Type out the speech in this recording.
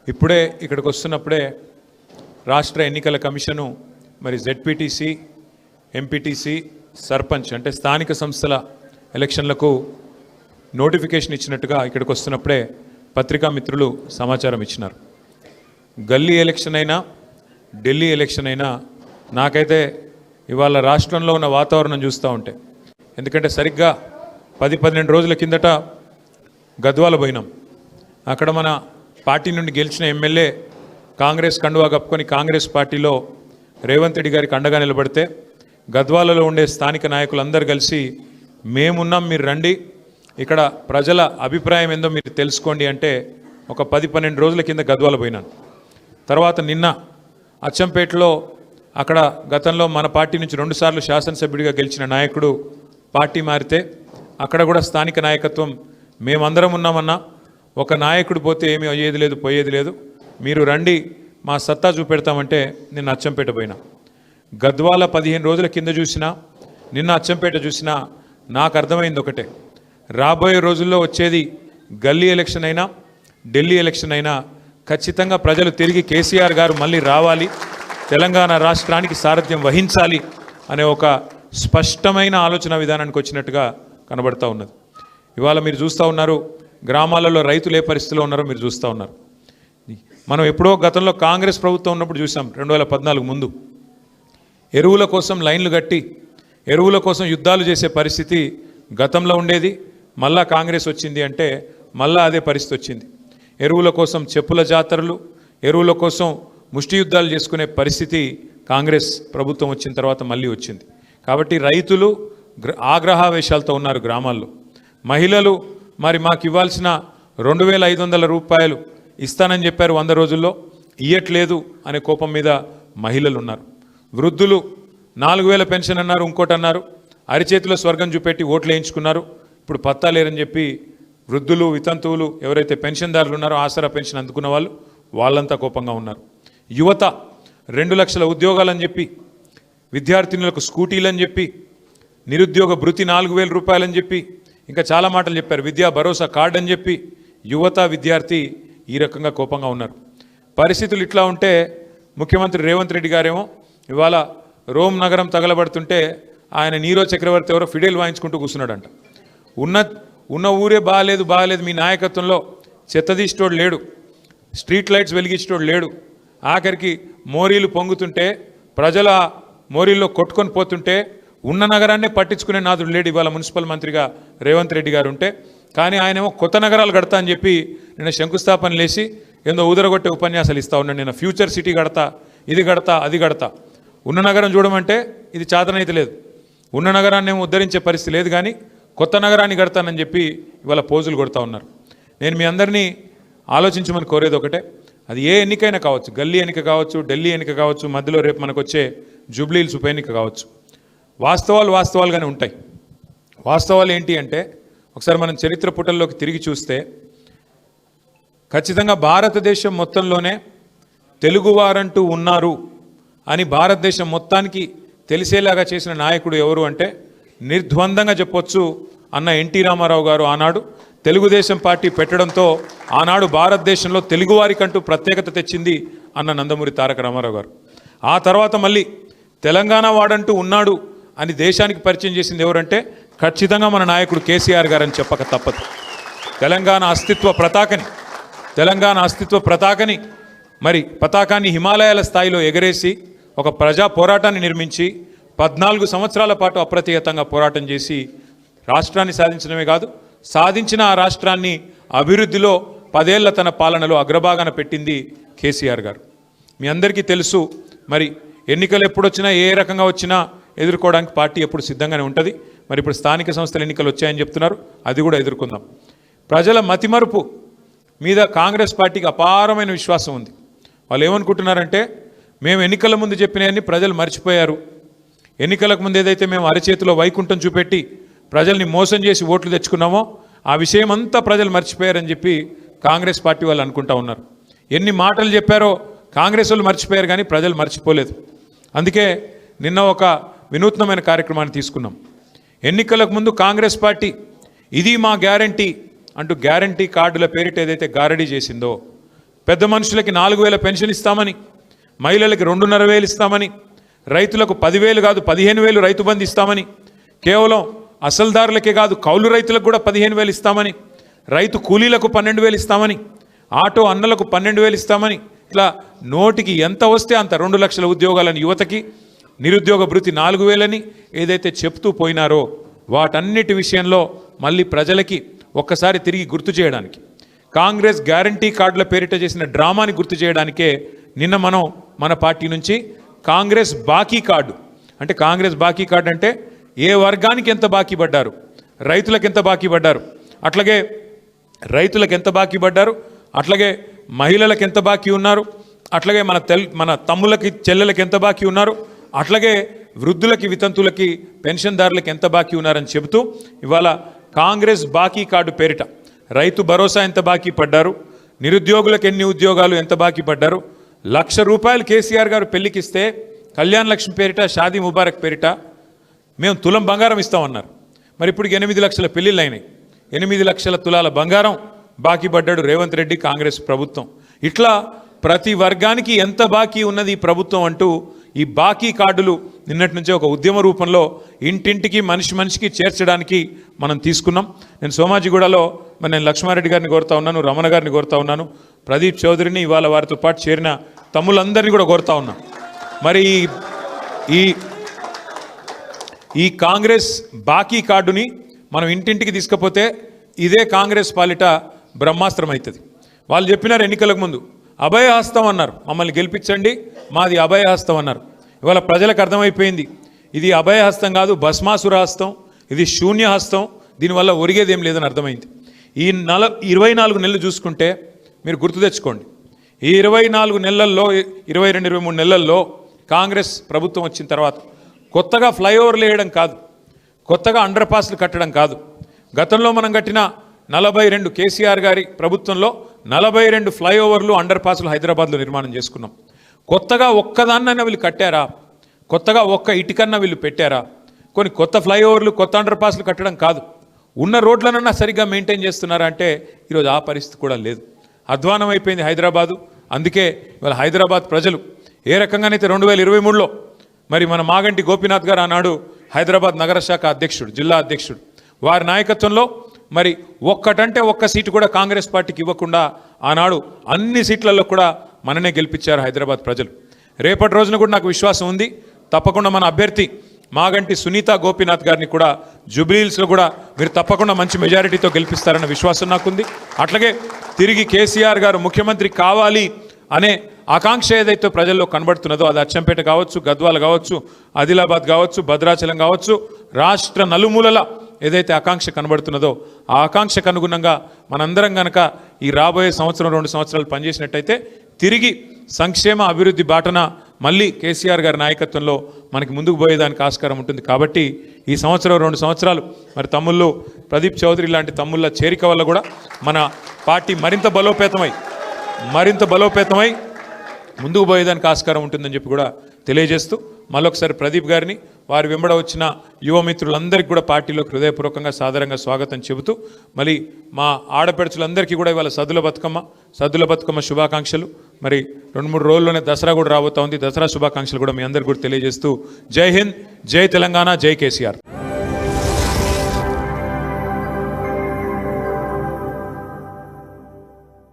ఇప్పుడే ఇక్కడికి వస్తున్నప్పుడే రాష్ట్ర ఎన్నికల కమిషను మరి జెడ్పీటీసీ, ఎంపీటీసీ, సర్పంచ్ అంటే స్థానిక సంస్థల ఎలక్షన్లకు నోటిఫికేషన్ ఇచ్చినట్టుగా ఇక్కడికి వస్తున్నప్పుడే పత్రికా మిత్రులు సమాచారం ఇచ్చినారు. గల్లీ ఎలక్షన్ అయినా ఢిల్లీ ఎలక్షన్ అయినా నాకైతే ఇవాళ రాష్ట్రంలో ఉన్న వాతావరణం చూస్తూ ఉంటే, ఎందుకంటే సరిగ్గా 10-12 రోజుల కిందట గద్వాల పోయినాం. అక్కడ మన పార్టీ నుండి గెలిచిన ఎమ్మెల్యే కాంగ్రెస్ కండువా కప్పుకొని కాంగ్రెస్ పార్టీలో రేవంత్ రెడ్డి గారికి అండగా నిలబడితే గద్వాలలో ఉండే స్థానిక నాయకులందరూ కలిసి మేమున్నాం, మీరు రండి, ఇక్కడ ప్రజల అభిప్రాయం ఏందో మీరు తెలుసుకోండి అంటే ఒక 10-12 రోజుల కింద గద్వాల పోయినాను. తర్వాత నిన్న అచ్చంపేటలో అక్కడ గతంలో మన పార్టీ నుంచి 2 సార్లు శాసనసభ్యుడిగా గెలిచిన నాయకుడు పార్టీ మారితే అక్కడ కూడా స్థానిక నాయకత్వం మేమందరం ఉన్నామన్నా, ఒక నాయకుడు పోతే ఏమీ అయ్యేది లేదు, పోయేది లేదు, మీరు రండి, మా సత్తా చూపెడతామంటే నిన్న అచ్చంపేట పోయినా. గద్వాల 15 రోజుల కింద చూసినా, నిన్న అచ్చంపేట చూసినా నాకు అర్థమైంది ఒకటే, రాబోయే రోజుల్లో వచ్చేది గల్లీ ఎలక్షన్ అయినా ఢిల్లీ ఎలక్షన్ అయినా ఖచ్చితంగా ప్రజలు తిరిగి కేసీఆర్ గారు మళ్ళీ రావాలి, తెలంగాణ రాష్ట్రానికి సారథ్యం వహించాలి అనే ఒక స్పష్టమైన ఆలోచన విధానానికి వచ్చినట్టుగా కనబడతా ఉన్నది. ఇవాళ మీరు చూస్తూ ఉన్నారు, గ్రామాలలో రైతులు ఏ పరిస్థితిలో ఉన్నారో మీరు చూస్తూ ఉన్నారు. మనం ఎప్పుడో గతంలో కాంగ్రెస్ ప్రభుత్వం ఉన్నప్పుడు చూసాం, 2014 ముందు ఎరువుల కోసం లైన్లు కట్టి ఎరువుల కోసం యుద్ధాలు చేసే పరిస్థితి గతంలో ఉండేది. మళ్ళా కాంగ్రెస్ వచ్చింది అంటే మళ్ళా అదే పరిస్థితి వచ్చింది. ఎరువుల కోసం చెప్పుల జాతరలు, ఎరువుల కోసం ముష్టి యుద్ధాలు చేసుకునే పరిస్థితి కాంగ్రెస్ ప్రభుత్వం వచ్చిన తర్వాత మళ్ళీ వచ్చింది. కాబట్టి రైతులు ఆగ్రహావేశాలతో ఉన్నారు గ్రామాల్లో. మహిళలు మరి మాకు ఇవ్వాల్సిన 2500 రూపాయలు ఇస్తానని చెప్పారు 100 రోజుల్లో, ఇయ్యట్లేదు అనే కోపం మీద మహిళలు ఉన్నారు. వృద్ధులు 4000 పెన్షన్ అన్నారు, ఇంకోటి అన్నారు, అరిచేతిలో స్వర్గం చూపెట్టి ఓట్లు వేయించుకున్నారు. ఇప్పుడు పత్తా లేరని చెప్పి వృద్ధులు, వితంతువులు ఎవరైతే పెన్షన్దారులు ఉన్నారో, ఆసరా పెన్షన్ అందుకున్న వాళ్ళు, వాళ్ళంతా కోపంగా ఉన్నారు. యువత 2 లక్షల ఉద్యోగాలని చెప్పి, విద్యార్థినులకు స్కూటీలని చెప్పి, నిరుద్యోగ భృతి 4000 రూపాయలని చెప్పి, ఇంకా చాలా మాటలు చెప్పారు, విద్యా భరోసా కార్డు అని చెప్పి యువత, విద్యార్థి ఈ రకంగా కోపంగా ఉన్నారు. పరిస్థితులు ఇట్లా ఉంటే ముఖ్యమంత్రి రేవంత్ రెడ్డి గారేమో ఇవాళ రోమ్ నగరం తగలబడుతుంటే ఆయన నీరో చక్రవర్తి ఎవరో ఫిడేల్ వాయించుకుంటూ కూర్చున్నాడంట. ఉన్న ఊరే బాగాలేదు, మీ నాయకత్వంలో చెత్తదీసేటోడు లేడు, స్ట్రీట్ లైట్స్ వెలిగించేటోడు లేడు, ఆఖరికి మోరీలు పొంగుతుంటే ప్రజల మోరీల్లో కొట్టుకొని పోతుంటే ఉన్న నగరాన్నే పట్టించుకునే నాదుడు లేడు ఇవాళ మున్సిపల్ మంత్రిగా రేవంత్ రెడ్డి గారు ఉంటే. కానీ ఆయనేమో కొత్త నగరాలు కడతా అని చెప్పి నిన్న శంకుస్థాపన లేచి ఏందో ఊదరగొట్టే ఉపన్యాసాలు ఇస్తూ ఉన్నాడు. నేను ఫ్యూచర్ సిటీ కడతా, ఇది కడతా, అది కడతా. ఉన్న నగరం చూడమంటే ఇది చాతనైతే లేదు, ఉన్న నగరాన్ని ఏమో ఉద్ధరించే పరిస్థితి లేదు, కానీ కొత్త నగరాన్ని కడతానని చెప్పి ఇవాళ పోజులు కొడతా ఉన్నారు. నేను మీ అందరినీ ఆలోచించమని కోరేది ఒకటే, అది ఏ ఎన్నికైనా కావచ్చు, గల్లీ ఎన్నిక కావచ్చు, ఢిల్లీ ఎన్నిక కావచ్చు, మధ్యలో రేపు మనకు వచ్చే జూబ్లీహిల్స్ ఉప ఎన్నిక కావచ్చు, వాస్తవాలుగానే ఉంటాయి. వాస్తవాలు ఏంటి అంటే, ఒకసారి మనం చరిత్ర పుటల్లోకి తిరిగి చూస్తే ఖచ్చితంగా భారతదేశం మొత్తంలోనే తెలుగువారంటూ ఉన్నారు అని భారతదేశం మొత్తానికి తెలిసేలాగా చేసిన నాయకుడు ఎవరు అంటే నిర్ద్వందంగా చెప్పొచ్చు అన్న ఎన్టీ రామారావు గారు. ఆనాడు తెలుగుదేశం పార్టీ పెట్టడంతో ఆనాడు భారతదేశంలో తెలుగువారికంటూ ప్రత్యేకత తెచ్చింది అన్న నందమూరి తారక రామారావు గారు. ఆ తర్వాత మళ్ళీ తెలంగాణ వాడంటూ ఉన్నాడు అని దేశానికి పరిచయం చేసింది ఎవరంటే ఖచ్చితంగా మన నాయకుడు కేసీఆర్ గారని చెప్పక తప్పదు. తెలంగాణ అస్తిత్వ పతాకని మరి పతాకాన్ని హిమాలయాల స్థాయిలో ఎగరేసి ఒక ప్రజా పోరాటాన్ని నిర్మించి 14 సంవత్సరాల పాటు అప్రతిహతంగా పోరాటం చేసి రాష్ట్రాన్ని సాధించడమే కాదు, సాధించిన ఆ రాష్ట్రాన్ని అభివృద్ధిలో 10 ఏళ్ల తన పాలనలో అగ్రభాగాన పెట్టింది కేసీఆర్ గారు. మీ అందరికీ తెలుసు, మరి ఎన్నికలు ఎప్పుడొచ్చినా ఏ రకంగా వచ్చినా ఎదుర్కోవడానికి పార్టీ ఎప్పుడు సిద్ధంగానే ఉంటుంది. మరి ఇప్పుడు స్థానిక సంస్థల ఎన్నికలు వచ్చాయని చెప్తున్నారు, అది కూడా ఎదుర్కొందాం. ప్రజల మతిమరుపు మీద కాంగ్రెస్ పార్టీకి అపారమైన విశ్వాసం ఉంది. వాళ్ళు ఏమనుకుంటున్నారంటే, మేము ఎన్నికల ముందు చెప్పినవన్నీ ప్రజలు మర్చిపోయారు, ఎన్నికలకు ముందు ఏదైతే మేము అరచేతిలో వైకుంఠం చూపెట్టి ప్రజల్ని మోసం చేసి ఓట్లు తెచ్చుకున్నామో ఆ విషయం అంతా ప్రజలు మర్చిపోయారని చెప్పి కాంగ్రెస్ పార్టీ వాళ్ళు అనుకుంటా ఉన్నారు. ఎన్ని మాటలు చెప్పారో కాంగ్రెస్ వాళ్ళు మర్చిపోయారు, కానీ ప్రజలు మర్చిపోలేదు. అందుకే నిన్న ఒక వినూత్నమైన కార్యక్రమాన్ని తీసుకున్నాం. ఎన్నికలకు ముందు కాంగ్రెస్ పార్టీ ఇది మా గ్యారంటీ అంటూ గ్యారంటీ కార్డుల పేరిట ఏదైతే గారడీ చేసిందో, పెద్ద మనుషులకి 4,000 పెన్షన్ ఇస్తామని, మహిళలకి 2,500 ఇస్తామని, రైతులకు 10,000 కాదు 15,000 రైతు బంధు ఇస్తామని, కేవలం అసలుదారులకే కాదు కౌలు రైతులకు కూడా 15,000 ఇస్తామని, రైతు కూలీలకు 12,000 ఇస్తామని, ఆటో అన్నలకు 12,000 ఇస్తామని, ఇట్లా నోటికి ఎంత వస్తే అంత 2 లక్షల ఉద్యోగాలను యువతకి, నిరుద్యోగ భృతి 4,000 ఏదైతే చెప్తూ పోయినారో వాటన్నిటి విషయంలో మళ్ళీ ప్రజలకి ఒక్కసారి తిరిగి గుర్తు చేయడానికి, కాంగ్రెస్ గ్యారంటీ కార్డుల పేరిట చేసిన డ్రామాని గుర్తు చేయడానికే నిన్న మనం మన పార్టీ నుంచి కాంగ్రెస్ బాకీ కార్డు, అంటే కాంగ్రెస్ బాకీ కార్డు అంటే ఏ వర్గానికి ఎంత బాకీ పడ్డారు, రైతులకు ఎంత బాకీ పడ్డారు, అట్లాగే రైతులకు ఎంత బాకీ పడ్డారు, అట్లాగే మహిళలకు ఎంత బాకీ ఉన్నారు, అట్లాగే మన తమ్ములకి చెల్లెలకి ఎంత బాకీ ఉన్నారు, అట్లాగే వృద్ధులకి వితంతులకి పెన్షన్దారులకు ఎంత బాకీ ఉన్నారని చెబుతూ ఇవాళ కాంగ్రెస్ బాకీ కార్డు పేరిట రైతు భరోసా ఎంత బాకీ పడ్డారు, నిరుద్యోగులకు ఎన్ని ఉద్యోగాలు ఎంత బాకీ పడ్డారు, ₹1,00,000 కేసీఆర్ గారు పెళ్లికిస్తే కళ్యాణ్ లక్ష్మి పేరిట, షాదీ ముబారక్ పేరిట మేము తులం బంగారం ఇస్తామన్నారు. మరి ఇప్పుడు 8 లక్షల పెళ్లిళ్ళు అయినాయి, 8 లక్షల తులాల బంగారం బాకీ పడ్డాడు రేవంత్ రెడ్డి కాంగ్రెస్ ప్రభుత్వం. ఇట్లా ప్రతి వర్గానికి ఎంత బాకీ ఉన్నది ఈ ప్రభుత్వం అంటూ ఈ బాకీ కార్డులు నిన్నటి నుంచే ఒక ఉద్యమ రూపంలో ఇంటింటికి మనిషికి చేర్చడానికి మనం తీసుకున్నాం. నేను సోమాజిగూడలో మరి నేను లక్ష్మారెడ్డి గారిని కోరుతా ఉన్నాను, రమణ గారిని కోరుతా ఉన్నాను, ప్రదీప్ చౌదరిని, ఇవాళ వారితో పాటు చేరిన తమ్ములందరినీ కూడా కోరుతా ఉన్నాం. మరి ఈ కాంగ్రెస్ బాకీ కార్డుని మనం ఇంటింటికి తీసుకపోతే ఇదే కాంగ్రెస్ పాలిట బ్రహ్మాస్త్రం అవుతుంది. వాళ్ళు చెప్పినారు ఎన్నికలకు ముందు అభయహస్తం అన్నారు, మమ్మల్ని గెలిపించండి మాది అభయహస్తం అన్నారు. ఇవాళ ప్రజలకు అర్థమైపోయింది ఇది అభయహస్తం కాదు, భస్మాసుర హస్తం, ఇది శూన్యహస్తం, దీనివల్ల ఒరిగేదేం లేదని అర్థమైంది. ఈ 24 నెలలు చూసుకుంటే మీరు గుర్తు తెచ్చుకోండి, ఈ 24 నెలల్లో 22-23 నెలల్లో కాంగ్రెస్ ప్రభుత్వం వచ్చిన తర్వాత కొత్తగా ఫ్లైఓవర్లు వేయడం కాదు, కొత్తగా అండర్ పాస్లు కట్టడం కాదు, గతంలో మనం కట్టిన 42 కేసీఆర్ గారి ప్రభుత్వంలో 42 ఫ్లైఓవర్లు అండర్ పాస్లు హైదరాబాద్లో నిర్మాణం చేసుకున్నాం. కొత్తగా ఒక్కదాన్నైనా వీళ్ళు కట్టారా, కొత్తగా ఒక్క ఇటుకన్నా వీళ్ళు పెట్టారా, కొన్ని కొత్త ఫ్లైఓవర్లు కొత్త అండర్ పాస్లు కట్టడం కాదు, ఉన్న రోడ్లనన్నా సరిగ్గా మెయింటైన్ చేస్తున్నారా అంటే ఈరోజు ఆ పరిస్థితి కూడా లేదు. అధ్వానం అయిపోయింది హైదరాబాదు. అందుకే ఇవాళ హైదరాబాద్ ప్రజలు ఏ రకంగానైతే 2023లో మరి మన మాగంటి గోపీనాథ్ గారు ఆనాడు హైదరాబాద్ నగర శాఖ అధ్యక్షుడు, జిల్లా అధ్యక్షుడు, వారి నాయకత్వంలో మరి ఒక్కటంటే ఒక్క సీటు కూడా కాంగ్రెస్ పార్టీకి ఇవ్వకుండా ఆనాడు అన్ని సీట్లలో కూడా మననే గెలిపించారు హైదరాబాద్ ప్రజలు. రేపటి రోజున కూడా నాకు విశ్వాసం ఉంది, తప్పకుండా మన అభ్యర్థి మాగంటి సునీత గోపీనాథ్ గారిని కూడా జూబ్లీహిల్స్లో కూడా మీరు తప్పకుండా మంచి మెజారిటీతో గెలిపిస్తారన్న విశ్వాసం నాకుంది. అట్లాగే తిరిగి కేసీఆర్ గారు ముఖ్యమంత్రి కావాలి అనే ఆకాంక్ష ఏదైతే ప్రజల్లో కనబడుతున్నదో అది అచ్చంపేట కావచ్చు, గద్వాల కావచ్చు, ఆదిలాబాద్ కావచ్చు, భద్రాచలం కావచ్చు, రాష్ట్ర నలుమూలల ఏదైతే ఆకాంక్ష కనబడుతున్నదో ఆ ఆకాంక్షకు అనుగుణంగా మనందరం కనుక ఈ రాబోయే సంవత్సరం 2 సంవత్సరాలు పనిచేసినట్టయితే తిరిగి సంక్షేమ అభివృద్ధి బాటన మళ్ళీ కేసీఆర్ గారి నాయకత్వంలో మనకి ముందుకు పోయేదానికి ఆస్కారం ఉంటుంది. కాబట్టి ఈ సంవత్సరం 2 సంవత్సరాలు మరి తమ్ముళ్ళు ప్రదీప్ చౌదరి లాంటి తమ్ముళ్ళ చేరిక వల్ల కూడా మన పార్టీ మరింత బలోపేతమై ముందుకు పోయేదానికి ఆస్కారం ఉంటుందని చెప్పి కూడా తెలియజేస్తూ మళ్ళొకసారి ప్రదీప్ గారిని వారి వెంబడ వచ్చిన యువ మిత్రులందరికీ కూడా పార్టీలోకి హృదయపూర్వకంగా సాదరంగా స్వాగతం చెబుతూ మళ్ళీ మా ఆడపడుచులందరికీ కూడా ఇవాళ సద్దుల బతుకమ్మ శుభాకాంక్షలు. మరి 2-3 రోజుల్లోనే దసరా కూడా రాబోతా ఉంది, దసరా శుభాకాంక్షలు కూడా మీ అందరికీ కూడా తెలియజేస్తూ జై హింద్, జై తెలంగాణ, జై కేసీఆర్.